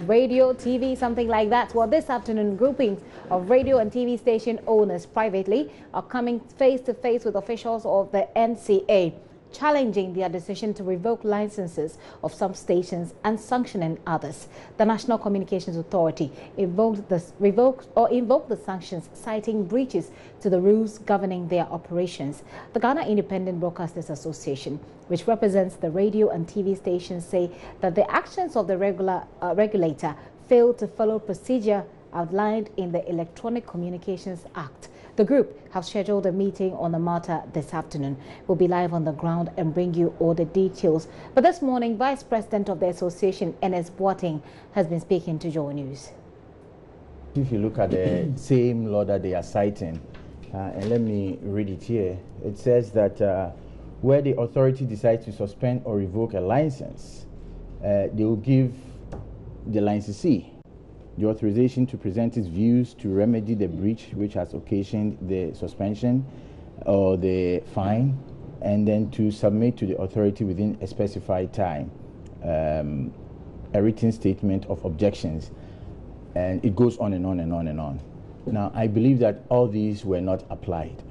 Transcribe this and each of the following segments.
radio, TV, something like that. Well, this afternoon, groupings of radio and TV station owners privately are coming face to face with officials of the NCA, challenging their decision to revoke licenses of some stations and sanctioning others. The National Communications Authority invoked the sanctions, citing breaches to the rules governing their operations. The Ghana Independent Broadcasters Association, which represents the radio and TV stations, say that the actions of the regulator failed to follow procedure outlined in the Electronic Communications Act. The group have scheduled a meeting on the matter this afternoon. We'll be live on the ground and bring you all the details. But this morning, Vice President of the association, Ernest Boateng, has been speaking to JoyNews. If you look at the same law that they are citing, and let me read it here, it says that where the authority decides to suspend or revoke a license, they will give the licensee the authorization to present its views to remedy the breach which has occasioned the suspension or the fine, and then to submit to the authority within a specified time a written statement of objections. And it goes on and on and on and on. Now, I believe that all these were not applied.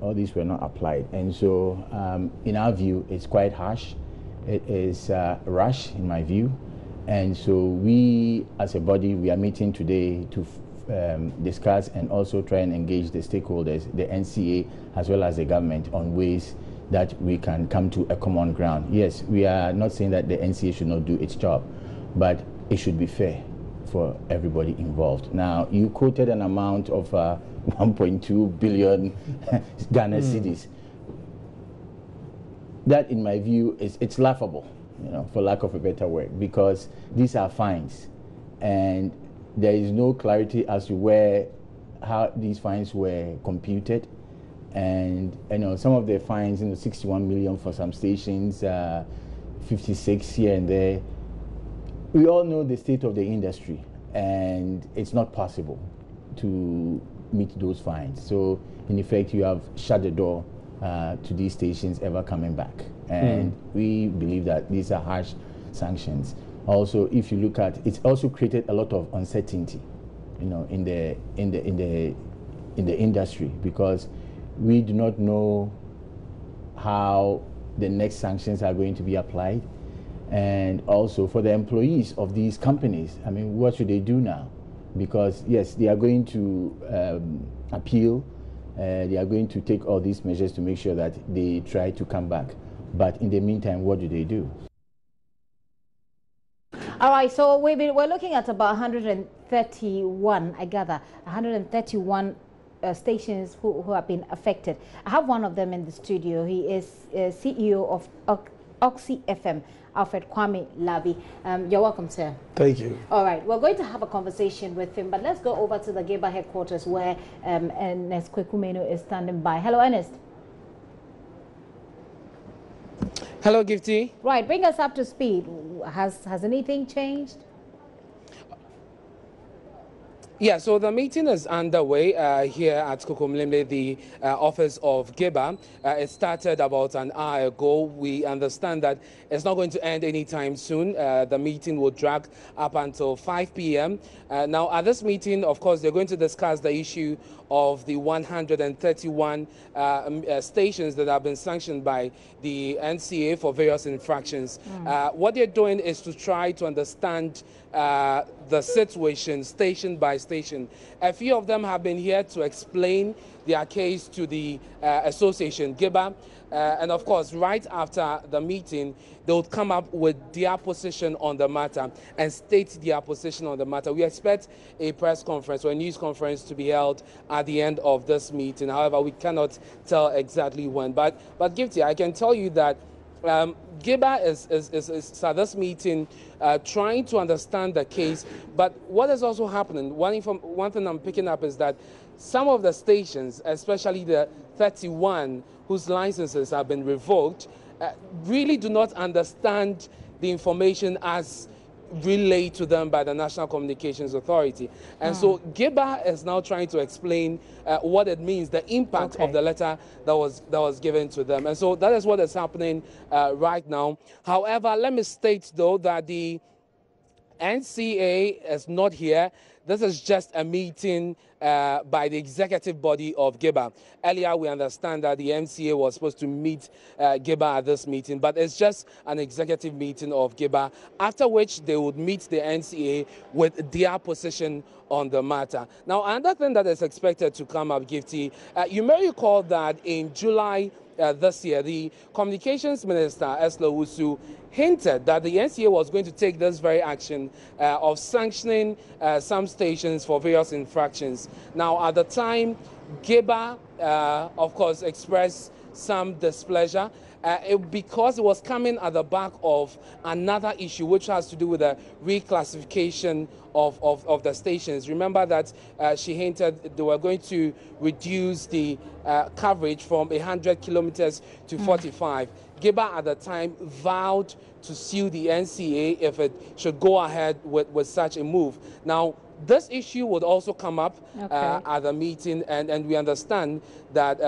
All these were not applied. And so, in our view, it's quite harsh. It is rash, in my view. And so we, as a body, we are meeting today to discuss and also try and engage the stakeholders, the NCA, as well as the government, on ways that we can come to a common ground. Yes, we are not saying that the NCA should not do its job, but it should be fair for everybody involved. Now, you quoted an amount of 1.2 billion Ghana cedis. That, in my view, it's laughable, you know, for lack of a better word, because these are fines, and there is no clarity as to how these fines were computed. And you know, some of the fines, 61 million for some stations, 56 here and there. We all know the state of the industry, and it's not possible to meet those fines. So, in effect, you have shut the door to these stations ever coming back. And we believe that these are harsh sanctions. Also, if you look at, it's also created a lot of uncertainty, you know, in the industry, because we do not know how the next sanctions are going to be applied. And also for the employees of these companies, I mean, what should they do now? Because yes, they are going to appeal, they are going to take all these measures to make sure that they try to come back. But in the meantime, what do they do? All right, so we're looking at about 131, I gather, 131 stations who have been affected. I have one of them in the studio. He is CEO of Oxy FM, Alfred Kwame Labi. You're welcome, sir. Thank you. All right, we're going to have a conversation with him, but let's go over to the GEBA headquarters where Ernest Kwekumenu is standing by. Hello, Ernest. Hello, Gifty. Right, bring us up to speed. Has anything changed? Yeah, so the meeting is underway here at Kokomlemle, the office of GEBA. It started about an hour ago. We understand that it's not going to end anytime soon. The meeting will drag up until 5 p.m. Now, at this meeting, of course, they're going to discuss the issue of the 131 stations that have been sanctioned by the NCA for various infractions. What they're doing is to try to understand the situation station by station. A few of them have been here to explain their case to the association, GEBA, and of course, right after the meeting, they would come up with their position on the matter and state their position on the matter. We expect a press conference or a news conference to be held at the end of this meeting. However, we cannot tell exactly when. But Gifty, I can tell you that GEBA is at this meeting trying to understand the case, but what is also happening, one thing I'm picking up is that some of the stations, especially the 31 whose licenses have been revoked, really do not understand the information as relayed to them by the National Communications Authority. And so GEBA is now trying to explain what it means, the impact of the letter that was given to them. And so that is what is happening right now. However, let me state, though, that the NCA is not here. This is just a meeting by the executive body of GIBA. Earlier, we understand that the NCA was supposed to meet GIBA at this meeting, but it's just an executive meeting of GIBA, after which they would meet the NCA with their position on the matter. Now, another thing that is expected to come up, Gifty, you may recall that in July this year, the Communications Minister, Esla Wusu, hinted that the NCA was going to take this very action of sanctioning some stations for various infractions. Now, at the time, GIBA, of course, expressed some displeasure because it was coming at the back of another issue which has to do with the reclassification of the stations. Remember that she hinted they were going to reduce the coverage from 100 kilometers to 45. GIBA at the time vowed to sue the NCA if it should go ahead with such a move. Now, this issue would also come up at the meeting, and we understand that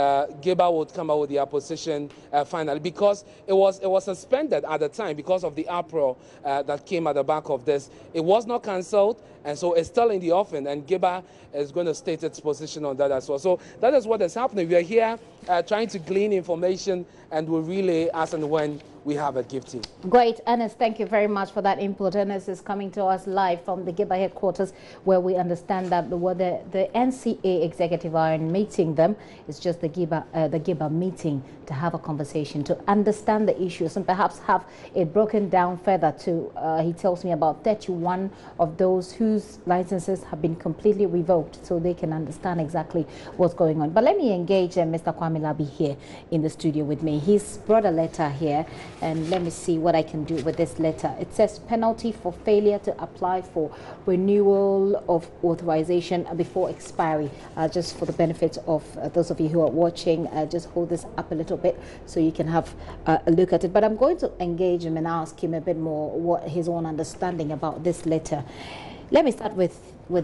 GIBA would come out with the opposition finally, because it was suspended at the time because of the uproar that came at the back of this. It was not cancelled, and so it's still in the offing, and GIBA is going to state its position on that as well. So that is what is happening. We are here trying to glean information, and we'll relay as and when we have a Gifty. Great, Ernest, thank you very much for that input. Ernest is coming to us live from the GIBA headquarters, where we understand that the NCA executive are meeting them. It's just the GIBA meeting to have a conversation, to understand the issues, and perhaps have it broken down further to, he tells me, about 31 of those whose licenses have been completely revoked, so they can understand exactly what's going on. But let me engage Mr. Kwame Labi here in the studio with me. He's brought a letter here, and let me see what I can do with this letter. It says penalty for failure to apply for renewal of authorization before expiry. Just for the benefit of those of you who are watching, just hold this up a little bit so you can have a look at it. But I'm going to engage him and ask him a bit more what his own understanding about this letter. Let me start with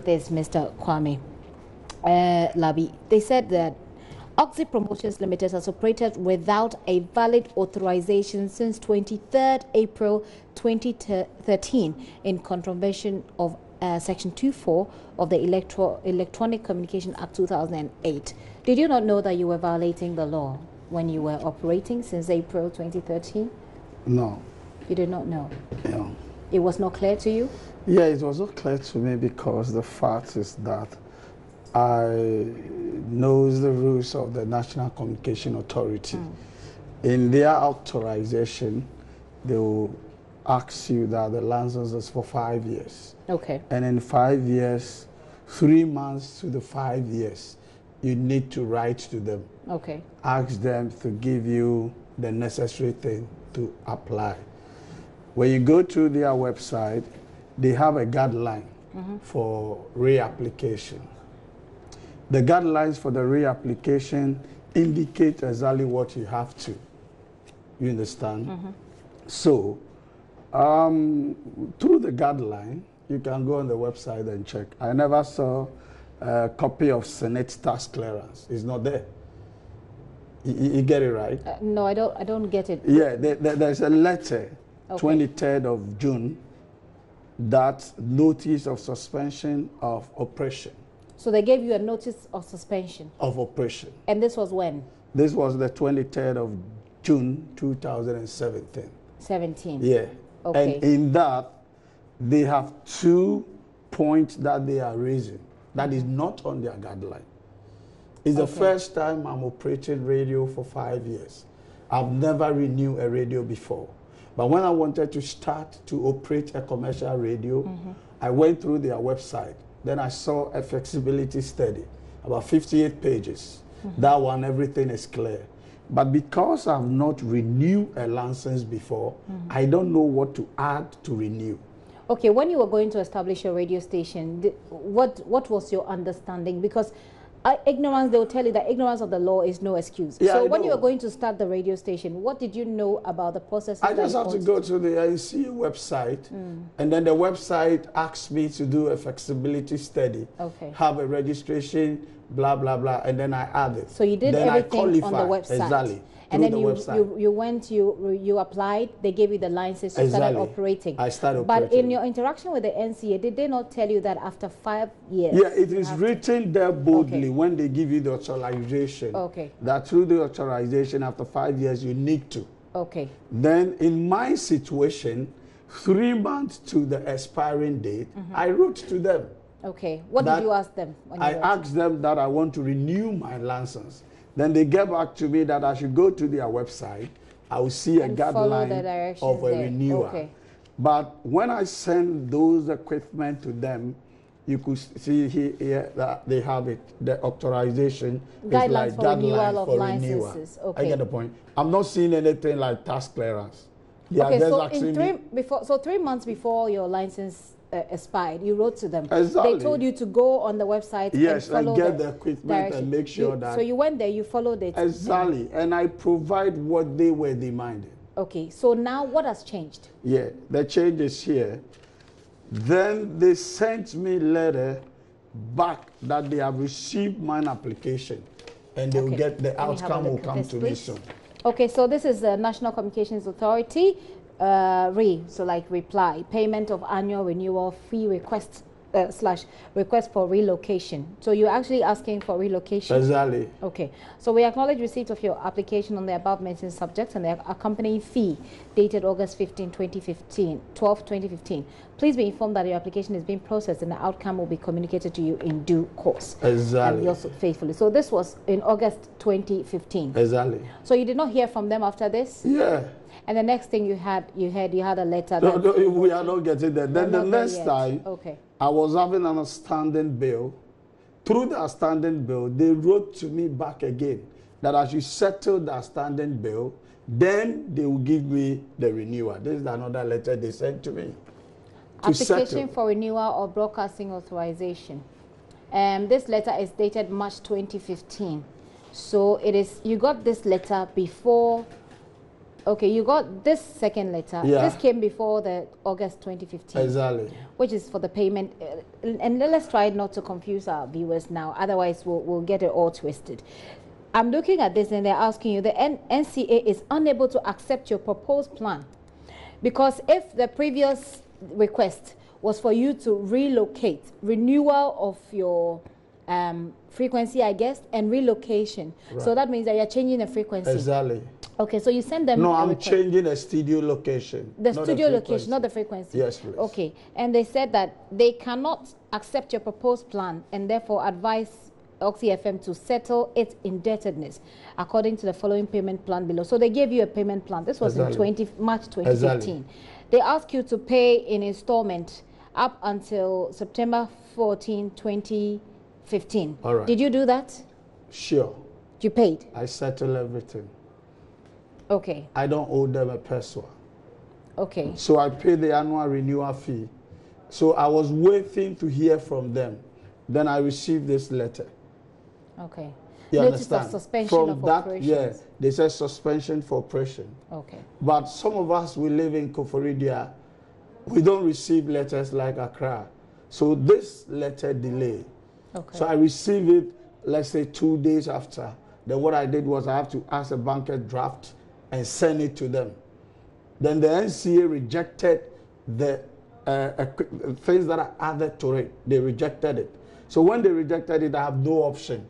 this, Mr. Kwame Labi. They said that Oxy Promotions Limited has operated without a valid authorization since 23rd April 2013 in contravention of Section 2.4 of the Electronic Communication Act 2008. Did you not know that you were violating the law when you were operating since April 2013? No. You did not know? No. It was not clear to you? Yeah, it was not clear to me because the fact is that I knows the rules of the National Communication Authority. In their authorization, they will ask you that the license is for 5 years. Okay. And in 5 years, 3 months to the 5 years, you need to write to them. Okay. Ask them to give you the necessary thing to apply. When you go to their website, they have a guideline for reapplication. The guidelines for the reapplication indicate exactly what you have to. You understand? So, through the guideline, you can go on the website and check. I never saw a copy of Senate tax clearance. It's not there. You get it right? No, I don't get it. Yeah, there's a letter, 23rd of June, that notice of suspension of operation. So they gave you a notice of suspension? Of operation. And this was when? This was the 23rd of June, 2017. 17? Yeah. Okay. And in that, they have 2 points that they are raising that is not on their guideline. It's the first time I'm operating radio for 5 years. I've never renewed a radio before. But when I wanted to start to operate a commercial radio, I went through their website. Then I saw a flexibility study, about 58 pages. That one, everything is clear. But because I've not renewed a license before, I don't know what to add to renew. Okay, when you were going to establish a radio station, what was your understanding? Because ignorance, they will tell you that ignorance of the law is no excuse. Yeah, so when you were going to start the radio station, what did you know about the process? I just have to go to the NCA website, and then the website asks me to do a flexibility study, have a registration blah, blah, blah, and then I add it. So you did then everything on the website. Exactly. And then you applied, they gave you the license, you started operating. I started operating. But in your interaction with the NCA, did they not tell you that after 5 years? Yeah, it is written there boldly when they give you the authorization. Okay. That through the authorization, after 5 years, you need to. Okay. Then in my situation, 3 months to the expiring date, I wrote to them. Okay. What did you ask them? I asked them that I want to renew my license. Then they get back to me that I should go to their website. I will see a guideline of a renewal. Okay. But when I send those equipment to them, you could see here that they have it. The authorization guidelines is like for renewal of licenses. Okay. I get the point. I'm not seeing anything like task clearance. Okay, so 3 months before your license expired, you wrote to them. Exactly. They told you to go on the website and get the equipment direction. And make sure that. So you went there, you followed it. Exactly, and I provide what they were demanding. Okay, so now what has changed? Yeah, the change is here. Then they sent me a letter back that they have received my application, and they will get the outcome will come to me soon. Okay, so this is the National Communications Authority. So like reply, payment of annual renewal fee request / request for relocation. So you're actually asking for relocation? Exactly. Okay. So we acknowledge receipt of your application on the above mentioned subjects and the accompanying fee dated August 15, 2015, 2015. Please be informed that your application is being processed and the outcome will be communicated to you in due course. Exactly. And also faithfully. So this was in August 2015. Exactly. So you did not hear from them after this? Yeah. And the next thing you had a letter. No, we are not getting there. Then the next time, I was having an outstanding bill. Through the outstanding bill, they wrote to me back again that as you settle the outstanding bill, then they will give me the renewal. This is another letter they sent to me. Application for renewal of broadcasting authorization. This letter is dated March 2015. So it is, you got this letter before. Okay, you got this second letter. Yeah. This came before the August 2015. Exactly. Which is for the payment. And let's try not to confuse our viewers now. Otherwise, we'll get it all twisted. I'm looking at this and they're asking you, the NCA is unable to accept your proposed plan. Because if the previous request was for you to relocate, renewal of your frequency, I guess, and relocation. Right. So that means that you're changing the frequency. Exactly. Okay, so you send them. No, I'm changing the studio location. The studio location, not the frequency. Yes, please. Okay, and they said that they cannot accept your proposed plan and therefore advise Oxy FM to settle its indebtedness according to the following payment plan below. So they gave you a payment plan. This was in March 2015. Exactly. They asked you to pay in installment up until September 14, 2015. All right. Did you do that? Sure. You paid? I settled everything. Okay. I don't owe them a peso. Okay. So I paid the annual renewal fee. So I was waiting to hear from them. Then I received this letter. Okay. You Notice understand? of suspension from of that, operations. yeah, they said suspension for operation. Okay. But some of us, we live in Koforidia, we don't receive letters like Accra. So this letter delayed. Okay. So I received it, let's say 2 days after. Then what I did was I have to ask a banker draft and send it to them. Then the NCA rejected the things that are added to it. They rejected it. So when they rejected it, I have no option.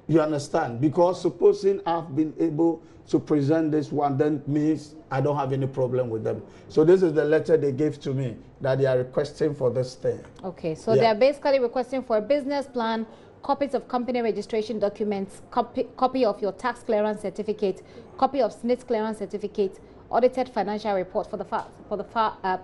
You understand? Because supposing I've been able to present this one, then means I don't have any problem with them. So this is the letter they gave to me that they are requesting for this thing. Okay, so they are basically requesting for a business plan, copies of company registration documents, copy of your tax clearance certificate, copy of SNIT's clearance certificate, audited financial report for the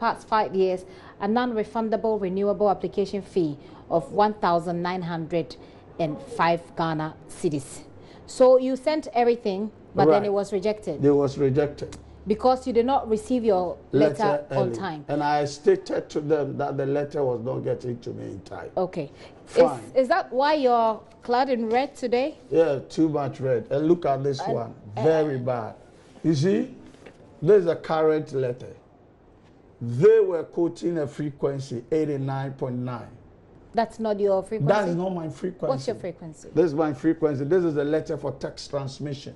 past 5 years, a non-refundable renewable application fee of 1,905 Ghana cedis. So you sent everything, but then it was rejected. It was rejected. Because you did not receive your letter on time. And I stated to them that the letter was not getting to me in time. Okay. Fine. Is that why you're clad in red today? Yeah, too much red. And look at this one. Very bad. You see, there's a current letter. They were quoting a frequency 89.9. That's not your frequency? That is not my frequency. What's your frequency? This is my frequency. This is a letter for text transmission.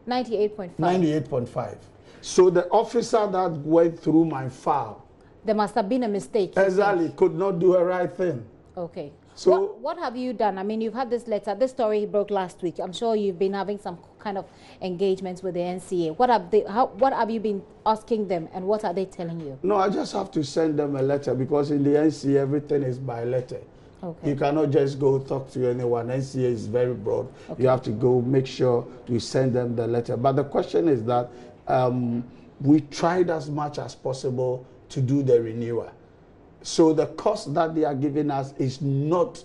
98.5. 98.5. So the officer that went through my file, there must have been a mistake. Exactly, could not do a right thing. Okay. So what have you done? I mean, you've had this letter. This story broke last week. I'm sure you've been having some kind of engagements with the NCA. What have you been asking them, and what are they telling you? No, I just have to send them a letter, because in the NCA everything is by letter. Okay. You cannot just go talk to anyone. NCA is very broad. Okay. You have to go make sure you send them the letter. But the question is that we tried as much as possible to do the renewal. So the cost that they are giving us is not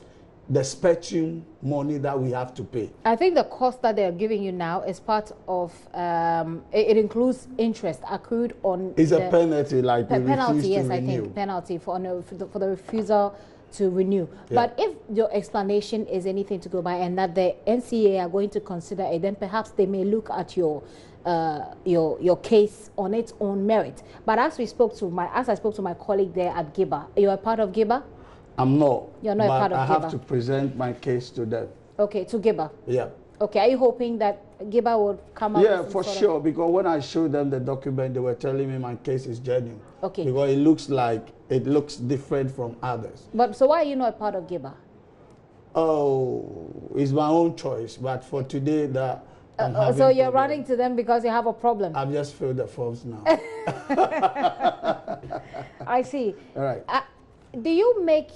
the spectrum money that we have to pay. I think the cost that they are giving you now is part of, it includes interest accrued on... It's a penalty, like we penalty, refuse to yes, renew. I think, penalty for the refusal to renew. Yeah. But if your explanation is anything to go by, and that the NCA are going to consider it, then perhaps they may look at your case on its own merit. But as I spoke to my colleague there at Giba, you are a part of Giba? I'm not. You're not a part of Giba. I have to present my case to them. Okay, to Giba. Yeah. Okay, are you hoping that Giba would come up? Yeah, for sure. Because when I showed them the document, they were telling me my case is genuine. Okay. Because it looks different from others. But so why are you not a part of Giba? Oh, it's my own choice. But for today, so you're running to them because you have a problem? I've just filled the forms now. I see. All right. Do you make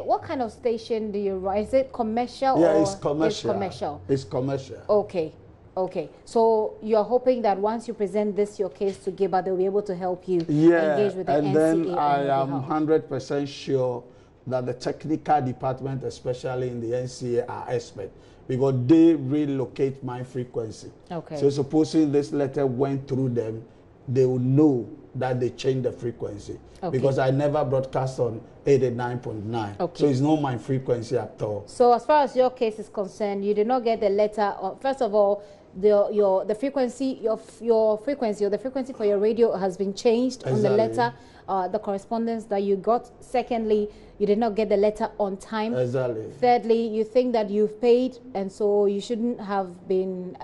what kind of station do you run? Is it commercial? Yeah, or it's commercial. It's commercial. It's commercial. Okay. Okay. So you're hoping that once you present your case to Giba, they'll be able to help you engage with the NCA. And then I am 100% sure that the technical department, especially in the NCA, are expert, because they relocate my frequency. Okay. So supposing this letter went through them, they will know that they changed the frequency. Okay. Because I never broadcast on 89.9. Okay. So it's not my frequency at all. So as far as your case is concerned, you did not get the letter. First of all, the frequency for your radio has been changed. Exactly. On the letter, the correspondence that you got. Secondly, you did not get the letter on time. Exactly. Thirdly, you think that you've paid, and so you shouldn't have been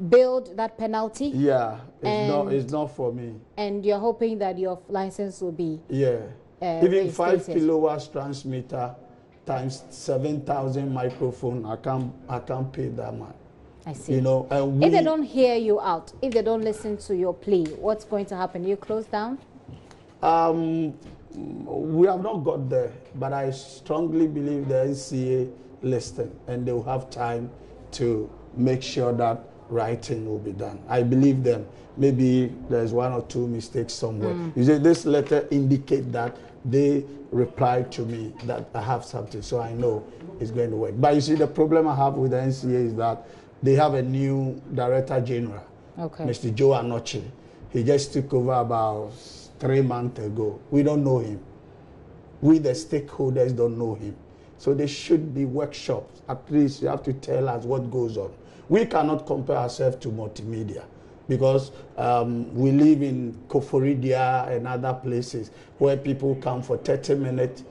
billed that penalty. Yeah, it's not for me. And you're hoping that your license will be even 5 kilowatts transmitter times 7,000 microphone. I can't pay that much. I see. You know, if they don't hear you out, if they don't listen to your plea, what's going to happen? You close down? We have not got there, but I strongly believe the NCA listen, and they will have time to make sure that writing will be done. I believe them. Maybe there's 1 or 2 mistakes somewhere. You see, this letter indicate that they replied to me that I have something, so I know it's going to work. But you see, the problem I have with the NCA is that they have a new Director General, Mr. Joe Anoche. He just took over about 3 months ago. We don't know him. We, the stakeholders, don't know him. So there should be workshops. At least you have to tell us what goes on. We cannot compare ourselves to multimedia, because we live in Koforidia and other places where people come for 30 minutes,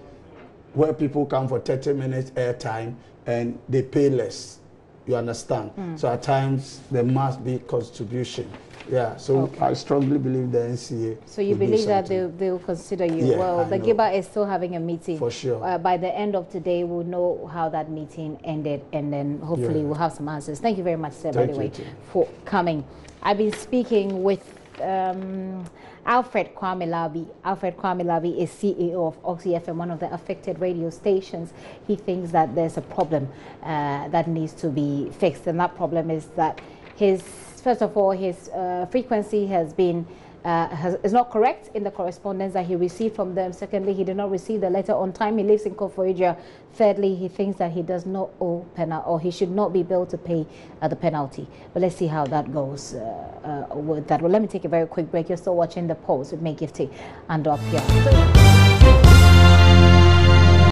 airtime, and they pay less. You understand? So at times there must be contribution. Yeah, so I strongly believe the NCA. So you believe that they will consider you? Yeah, well, the Giba is still having a meeting. For sure. By the end of today, we'll know how that meeting ended, and then hopefully we'll have some answers. Thank you very much, sir, by the way, for coming. I've been speaking with Alfred Kwame Labi. Alfred Kwame Labi is CEO of Oxy FM, one of the affected radio stations. He thinks that there's a problem that needs to be fixed, and that problem is that first of all, his frequency has been is not correct in the correspondence that he received from them. Secondly, he did not receive the letter on time. He lives in Koforidua. Thirdly, he thinks that he does not owe penalty, or he should not be billed to pay the penalty. But let's see how that goes with that. Well, let me take a very quick break. You're still watching The Pulse with me, Gifty, and up here.